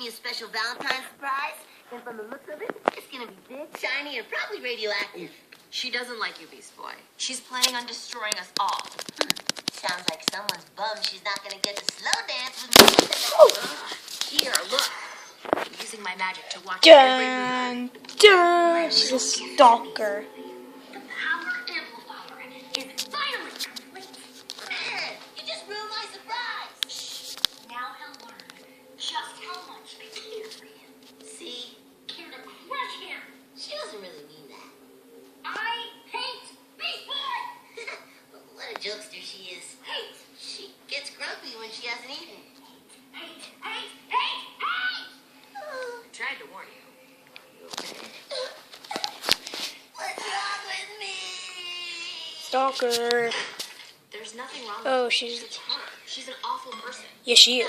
me a special Valentine's surprise. And from the looks of it, it's gonna be big, shiny, and probably radioactive. She doesn't like you, Beast Boy. She's planning on destroying us all. Sounds like someone's bummed she's not gonna get to slow dance with me. Here, look. I'm using my magic to watch every move. Dun. She's a stalker. The power amplifier is finally complete. Man, you just ruined my surprise. Now he'll learn just how much I care for him. See? Care to crush him. She doesn't really mean that. I hate Beast Boy! What a jokester she is. Hate! She gets grumpy when she hasn't eaten. Hate! I tried to warn you. What's wrong with me? Stalker. There's nothing wrong with Oh, her. she's... It's her. She's an awful person. Yeah, she is.